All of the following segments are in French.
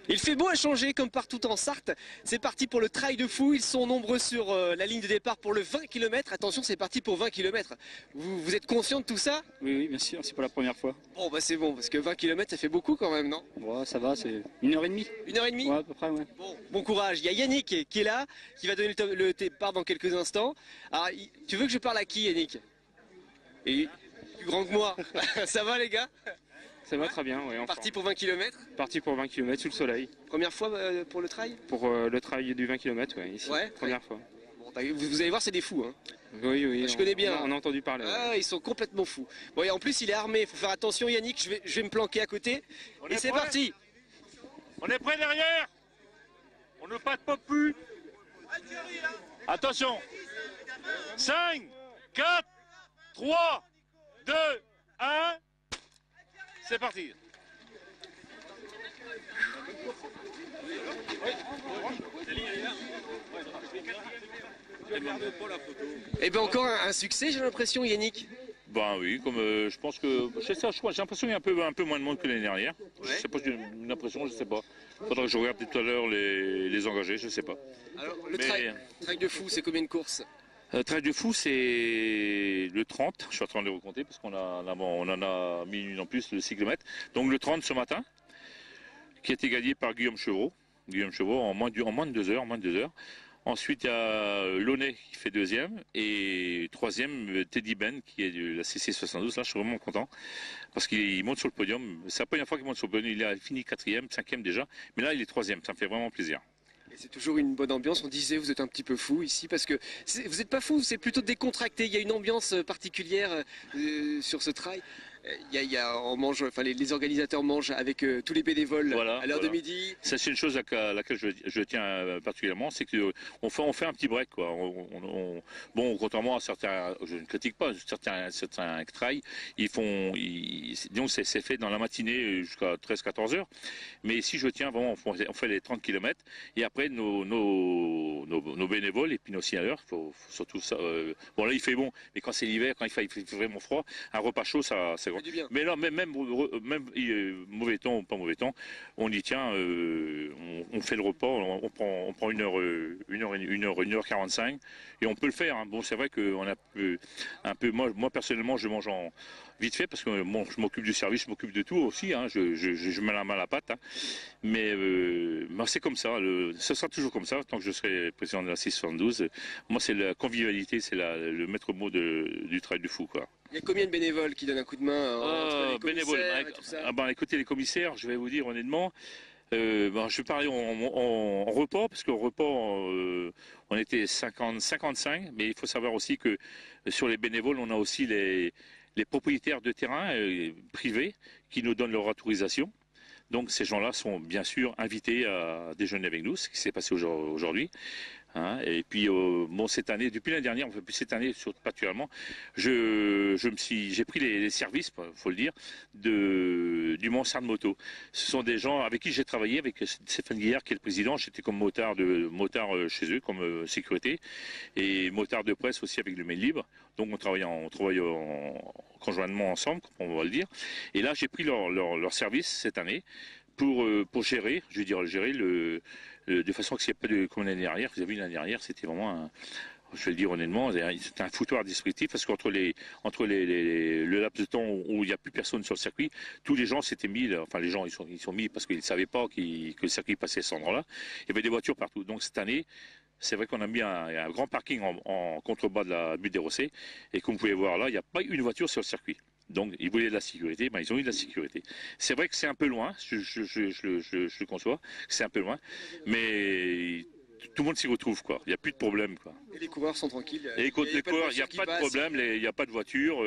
Il fait beau à changer comme partout en Sarthe. C'est parti pour le trail de fou. Ils sont nombreux sur la ligne de départ pour le 20 km. Attention, c'est parti pour 20 km. Vous êtes conscient de tout ça? Oui, oui, bien sûr, c'est pas la première fois. Bon, bah c'est bon, parce que 20 km, ça fait beaucoup quand même, non? Ouais, ça va, c'est 1h30. 1h30? Ouais, à peu près, ouais. Bon courage. Il y a Yannick qui est là, qui va donner le départ dans quelques instants. Alors, tu veux que je parle à qui, Yannick? Et plus grand que moi. Ça va, les gars? Ça va très bien, ouais. Enfin. Parti pour 20 km? Parti pour 20 km sous le soleil. Première fois pour le trail? Pour le trail du 20 km, ouais, ici. Ouais, première fois. Bon, vous allez voir, c'est des fous, hein. Oui, oui. Je connais bien. On a entendu parler. Ah, ouais. ils sont complètement fous. Bon, et en plus, il est armé. Il faut faire attention, Yannick. Je vais me planquer à côté. Et c'est parti. On est prêt derrière. On ne pas de pop plus. Attention. 5, 4, 3, 2, 1. C'est parti. Et bien encore un succès, j'ai l'impression, Yannick. Ben oui, comme je pense que c'est ça, je crois. J'ai l'impression qu'il y a un peu moins de monde que l'année dernière. Ouais. Je sais pas, j'ai une impression, je sais pas. Faudra que je regarde tout à l'heure les engagés, je sais pas. Alors, le Mais- trail de fou, c'est combien de courses? Trail de fou, c'est le 30. Je suis en train de les recompter parce qu'on on en a mis une en plus, le cyclomètre. Donc le 30 ce matin, qui a été gagné par Guillaume Chevreau. Guillaume Chevreau en moins de 2 heures. Ensuite, il y a Launay qui fait deuxième et troisième, Teddy Ben qui est de la CC72. Là, je suis vraiment content parce qu'il monte sur le podium. C'est la première fois qu'il monte sur le podium. Il a fini quatrième, cinquième déjà, mais là, il est troisième. Ça me fait vraiment plaisir. Et c'est toujours une bonne ambiance. On disait, vous êtes un petit peu fou ici parce que vous n'êtes pas fou, c'est plutôt décontracté. Il y a une ambiance particulière sur ce trail. On mange, enfin les organisateurs mangent avec tous les bénévoles Voilà, à l'heure voilà. de midi. Ça, c'est une chose à laquelle je tiens particulièrement, c'est que on fait un petit break, quoi. Bon, contrairement à certains, je ne critique pas, certains trails, disons, c'est fait dans la matinée jusqu'à 13-14 heures. Mais ici, je tiens vraiment, on fait les 30 km et après nos bénévoles et puis nos signaleurs, faut surtout ça. Bon là, il fait bon, mais quand c'est l'hiver, quand il fait vraiment froid, un repas chaud, c'est fait du bien. mais là, même mauvais temps ou pas mauvais temps, on y tient, on fait le repas, on prend 1h 45 et on peut le faire. Hein. Bon, c'est vrai qu'on a un peu, moi personnellement, je mange vite fait parce que bon, je m'occupe du service, je m'occupe de tout aussi. Hein. Je mets la main à la pâte. Hein. Mais c'est comme ça. Ce sera toujours comme ça tant que je serai président de la 672. Moi, c'est la convivialité, c'est le maître mot du trail du fou, quoi. Il y a combien de bénévoles qui donnent un coup de main entre les Bénévoles. commissaires et tout ça? Écoutez, les commissaires, je vais vous dire honnêtement, je vais parler en repas, parce qu'au repas, on était 55, mais il faut savoir aussi que sur les bénévoles, on a aussi les propriétaires de terrain privés qui nous donnent leur autorisation. Donc ces gens-là sont bien sûr invités à déjeuner avec nous, ce qui s'est passé aujourd'hui. Hein, et puis bon, cette année, depuis l'année dernière, cette année particulièrement, j'ai pris les services, faut le dire, du Mont Sardes-Moto. Ce sont des gens avec qui j'ai travaillé, avec Stéphane Guillard qui est le président. J'étais comme motard chez eux, comme sécurité, et motard de presse aussi avec le Mail Libre. Donc on travaille conjointement ensemble, on va le dire. Et là, j'ai pris leur service cette année pour gérer, je veux dire gérer de façon que s'il n'y a pas de comme l'année dernière. Vous avez vu l'année dernière, c'était vraiment je vais le dire honnêtement, c'était un foutoir disruptif parce qu'entre le laps de temps où il n'y a plus personne sur le circuit, tous les gens s'étaient mis, enfin les gens ils sont mis parce qu'ils ne savaient pas que le circuit passait à cet endroit-là. Il y avait des voitures partout. Donc cette année, c'est vrai qu'on a mis un grand parking en contrebas de la butte des Rossets et comme vous pouvez voir là, il n'y a pas une voiture sur le circuit. Donc ils voulaient de la sécurité, ils ont eu de la sécurité. C'est vrai que c'est un peu loin, je le conçois, c'est un peu loin, mais tout le monde s'y retrouve, quoi. Il n'y a plus de problème, quoi. Et les coureurs sont tranquilles. Et les coureurs, il n'y a pas de problème, il n'y a pas de voiture.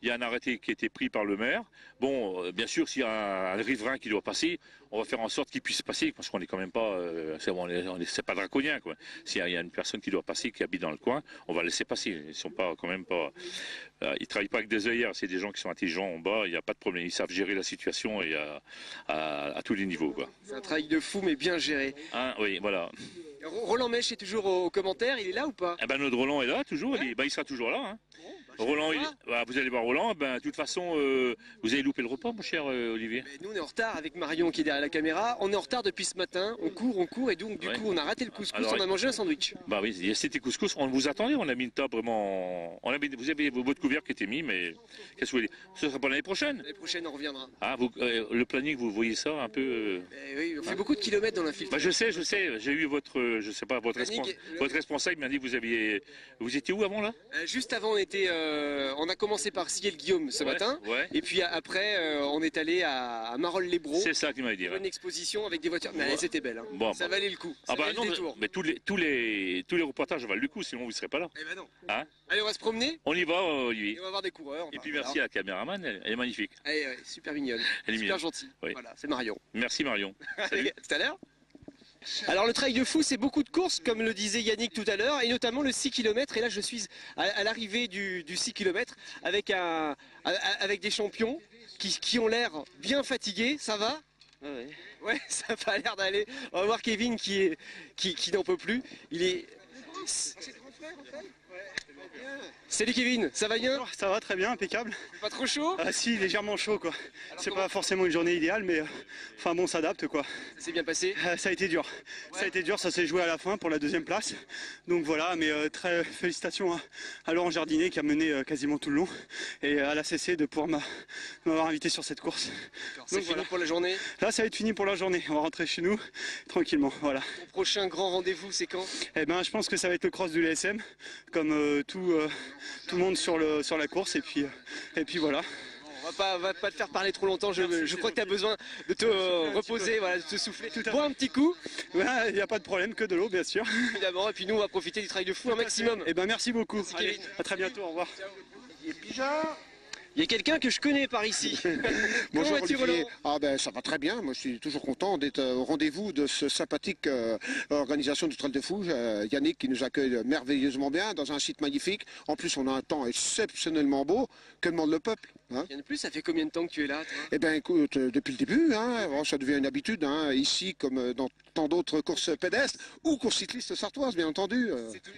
Il y a un arrêté qui a été pris par le maire. Bon, bien sûr, s'il y a un riverain qui doit passer, on va faire en sorte qu'il puisse passer, parce qu'on n'est quand même pas, c'est pas draconien, quoi. S'il y a une personne qui doit passer, qui habite dans le coin, on va laisser passer. Ils sont pas, quand même pas, ils travaillent pas avec des œillères. C'est des gens qui sont intelligents en bas. Il n'y a pas de problème. Ils savent gérer la situation et à tous les niveaux, quoi. C'est un travail de fou, mais bien géré. Hein, oui, voilà. Roland Mèche est toujours aux commentaires, il est là ou pas? Eh ben, notre Roland est là, toujours, il sera toujours là. Hein. Bon, bah, Roland, vous allez voir Roland, de toute façon, vous avez loupé le repas, mon cher Olivier. Mais nous, on est en retard avec Marion qui est derrière la caméra. On est en retard depuis ce matin. On court, et donc, du coup, on a raté le couscous. Alors, on a mangé un sandwich. Bah oui, c'était couscous. On vous attendait, on a mis une table vraiment. Vous avez votre couvercle qui était mis, mais qu'est-ce que vous voulez dire? Ce sera pas l'année prochaine. L'année prochaine, on reviendra. Ah, le planning, vous voyez ça un peu. Oui, on fait beaucoup de kilomètres dans l'infiltration. Je sais. J'ai eu votre responsable m'a dit que vous étiez où avant là? Juste avant, on a commencé par Ciel Guillaume ce matin. Ouais. Et puis après, on est allé à Marolles-les-Braaux. C'est ça qu'il m'a dit. Une exposition avec des voitures. Mais elles étaient belles. Hein. Bon, ça valait le coup. Non, mais tous les reportages valent le coup, sinon vous ne serez pas là. Eh ben non. Hein? Allez, on va se promener. On y va, Olivier. Et on va voir des coureurs. Et puis merci à la caméraman, elle est magnifique. Ouais, super mignonne. Elle est super gentille. Oui. Voilà, c'est Marion. Merci Marion. Salut. Tout à l'heure. Alors le trail de fou, c'est beaucoup de courses, comme le disait Yannick tout à l'heure, et notamment le 6 km. Et là, je suis à l'arrivée du 6 km avec des champions qui ont l'air bien fatigués. Ça va? Ouais, ça a pas l'air d'aller. On va voir Kevin qui n'en peut plus. Il est... Salut Kevin, ça va bien? Ça va très bien, impeccable. Pas trop chaud? Ah si, légèrement chaud quoi. C'est pas forcément une journée idéale, mais enfin bon, on s'adapte quoi. Ça s'est bien passé? Ça a été dur. Ouais. Ça a été dur, ça s'est joué à la fin pour la deuxième place. Donc voilà, mais très félicitations à Laurent Jardinet qui a mené quasiment tout le long et à la CC de pouvoir m'avoir invité sur cette course. C'est fini pour la journée? Là, ça va être fini pour la journée. On va rentrer chez nous tranquillement. Voilà. Ton prochain grand rendez-vous, c'est quand? Eh ben, je pense que ça va être le cross du LSM, comme tout le monde sur la course et puis voilà. On va pas te faire parler trop longtemps, je crois que tu as besoin de te reposer, voilà, de te souffler. Bois un petit coup. Il n'y a pas de problème, que de l'eau bien sûr. Évidemment, et puis nous on va profiter du travail de fou un maximum. Et ben merci beaucoup. Merci, allez, à très bientôt, au revoir. Il y a quelqu'un que je connais par ici. Bonjour Olivier. Ça va très bien. Moi, je suis toujours content d'être au rendez-vous de ce sympathique organisation du Trail de Fou. Yannick qui nous accueille merveilleusement bien dans un site magnifique. En plus, on a un temps exceptionnellement beau. Que demande le peuple? Il y en a plus, ça fait combien de temps que tu es là, toi? Eh bien, écoute, depuis le début, ça devient une habitude, ici comme dans tant d'autres courses pédestres ou courses cyclistes sartoises, bien entendu.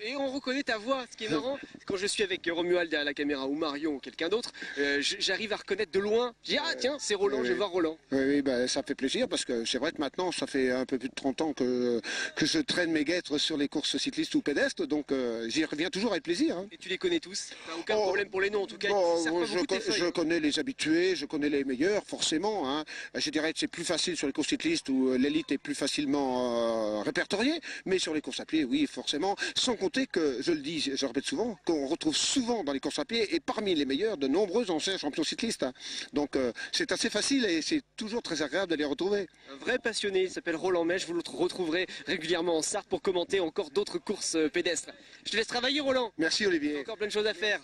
Et on reconnaît ta voix, ce qui est marrant. Quand je suis avec Romuald à la caméra ou Marion ou quelqu'un d'autre, j'arrive à reconnaître de loin. Je dis, ah tiens, c'est Roland, je vais voir Roland. Oui, ça fait plaisir parce que c'est vrai que maintenant, ça fait un peu plus de 30 ans que je traîne mes guêtres sur les courses cyclistes ou pédestres, donc j'y reviens toujours avec plaisir. Et tu les connais tous? T'as aucun problème pour les noms, en tout cas? Je connais les habitués, je connais les meilleurs, forcément. Je dirais que c'est plus facile sur les courses cyclistes où l'élite est plus facilement répertoriée, mais sur les courses à pied, oui, forcément. Sans compter que, je le dis, je le répète souvent, qu'on retrouve souvent dans les courses à pied et parmi les meilleurs de nombreux anciens champions cyclistes. Donc c'est assez facile et c'est toujours très agréable de les retrouver. Un vrai passionné, il s'appelle Roland Mèche, vous le retrouverez régulièrement en Sarthe pour commenter encore d'autres courses pédestres. Je te laisse travailler Roland. Merci Olivier. Encore plein de choses à faire.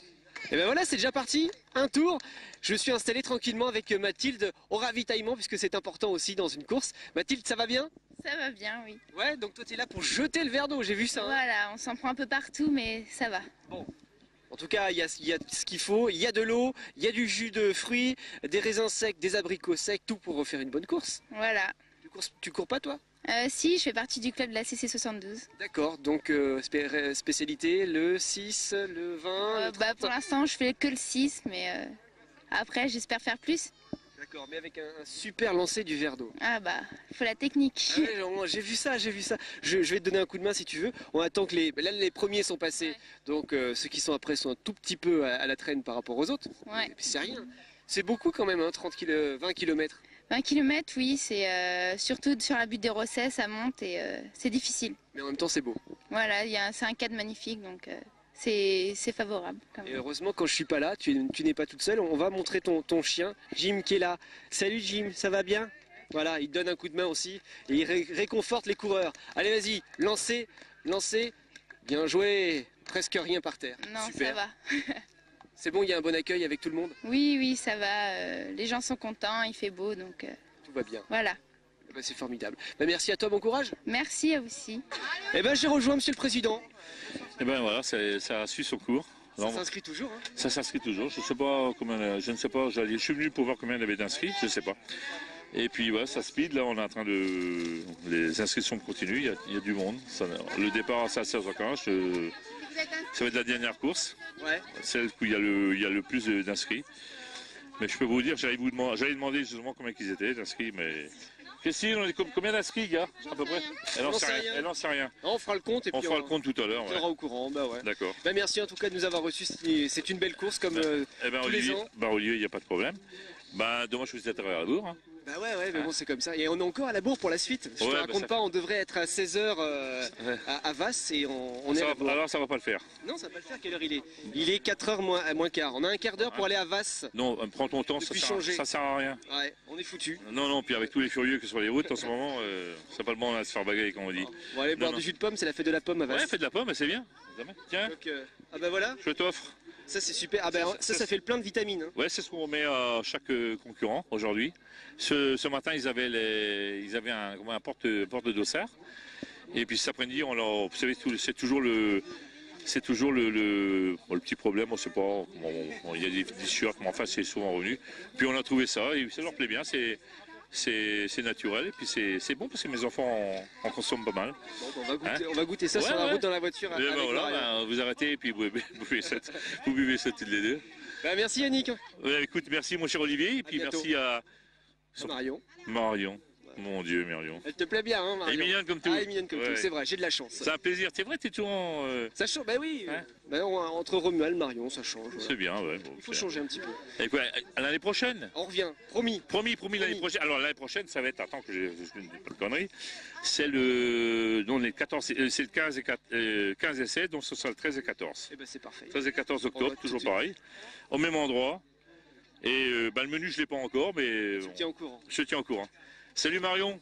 Et ben voilà, c'est déjà parti, un tour. Je suis installé tranquillement avec Mathilde au ravitaillement puisque c'est important aussi dans une course. Mathilde, ça va bien? Ça va bien, oui. Ouais, donc toi tu es là pour jeter le verre d'eau, j'ai vu ça. Voilà, on s'en prend un peu partout, mais ça va. Bon. En tout cas, il y a ce qu'il faut, il y a de l'eau, il y a du jus de fruits, des raisins secs, des abricots secs, tout pour refaire une bonne course. Voilà. Tu cours pas toi? Si, je fais partie du club de la CC72. D'accord, donc spécialité, le 6, le 20 pour l'instant, je fais que le 6, mais après, j'espère faire plus. D'accord, mais avec un super lancer du verre d'eau. Ah bah, il faut la technique. Ah ouais, j'ai vu ça. Je vais te donner un coup de main si tu veux. On attend que les premiers sont passés, ouais. Donc ceux qui sont après sont un tout petit peu à la traîne par rapport aux autres. Ouais. C'est rien. C'est beaucoup quand même, 20 km. 20 km, oui, c'est surtout sur la butte des Rossets, ça monte et c'est difficile. Mais en même temps, c'est beau. Voilà, c'est un cadre magnifique, donc c'est favorable. Et heureusement, quand je suis pas là, tu n'es pas toute seule, on va montrer ton chien, Jim, qui est là. Salut Jim, ça va bien? Voilà, il donne un coup de main aussi et il réconforte les coureurs. Allez, vas-y, lancez. Bien joué, presque rien par terre. Non, super. Ça va. C'est bon, il y a un bon accueil avec tout le monde? Oui, ça va. Les gens sont contents, il fait beau, donc... Tout va bien. Voilà. Bah, c'est formidable. Bah, merci à toi, bon courage. Merci à vous aussi. Eh ben, j'ai rejoint Monsieur le Président. Et ben voilà, ça a su son cours. Ça s'inscrit toujours. Ça s'inscrit toujours. Je ne sais pas. Je suis venu pour voir combien il y avait d'inscrits, je ne sais pas. Et puis voilà, ça speed. Là, on est en train de. Les inscriptions continuent. Il y a du monde. Le départ, c'est à 16h15. Ça va être la dernière course, Ouais. celle où il y a le plus d'inscrits. Mais je peux vous dire, j'allais demander justement combien ils étaient d'inscrits, mais... Christine, on est combien d'inscrits, gars, à peu près? Elle n'en sait rien. Elle n'en sait rien. On fera le compte et On puis fera le compte tout à l'heure. on sera au courant. Bah ouais. D'accord. Bah merci en tout cas de nous avoir reçus. C'est une belle course comme Eh ben, tous les ans. Olivier, il n'y a pas de problème. Ben, dommage que vous êtes à travers la bourre. Hein. Bah ouais, mais bon, c'est comme ça. Et on est encore à la bourre pour la suite. Je te Ouais, raconte ça pas, on devrait être à 16h Ouais. à Vasse et on est à la bourre. Alors ça va pas le faire. Non, ça va pas le faire. Quelle heure il est? Il est 4h moins quart. On a un quart d'heure pour aller à Vasse. Non, prends ton temps, Depuis ça changer. sert à rien. Ouais, on est foutu. Non, puis avec tous les furieux que sur les routes en ce moment, c'est pas le moment de se faire bagailler, comme on dit. On va aller boire Non. du jus de pomme, c'est la fête de la pomme à Vasse. Ouais, fais de la pomme, c'est bien. Tiens, Donc, ah bah voilà, je t'offre. ça c'est super. Ah bah ça fait le plein de vitamines. Hein. Ouais, c'est ce qu'on remet à chaque concurrent aujourd'hui. Ce matin, ils avaient un porte de dossard. Et puis cet après-midi, vous savez, c'est toujours le petit problème, on sait pas. Il y a des sueurs, mais enfin, c'est souvent revenu. Puis on a trouvé ça et ça leur plaît bien. C'est naturel et puis c'est bon parce que mes enfants en consomment pas mal. Bon, on va goûter ça sur la route dans la voiture. Et avec voilà, Marion. vous arrêtez et puis vous buvez ça toutes les deux. Bah, merci Yannick. Écoute, merci mon cher Olivier et puis bientôt. merci à Marion. Mon Dieu, Marion. Elle te plaît bien, hein, Marion. Elle est mignonne comme tout. Ah, elle est mignonne comme Ouais. tout, c'est vrai, j'ai de la chance. C'est un plaisir. C'est vrai, t'es toujours. Ça change, bah oui. Hein Bah, entre Romuald et Marion, ça change. Voilà. C'est bien, ouais. Bon, Il faut changer un petit peu. Et quoi, à l'année prochaine. On revient, promis. Promis l'année prochaine. Alors l'année prochaine, ça va être. Attends que je ne dis pas de conneries. C'est le 14, c'est le 15 et 16, donc ce sera le 13 et 14. Eh ben c'est parfait. 13 et 14 On octobre, va tout toujours de suite. pareil, au même endroit. Et le menu, je ne l'ai pas encore, mais Je te tiens au courant. je te tiens au courant. Salut Marion.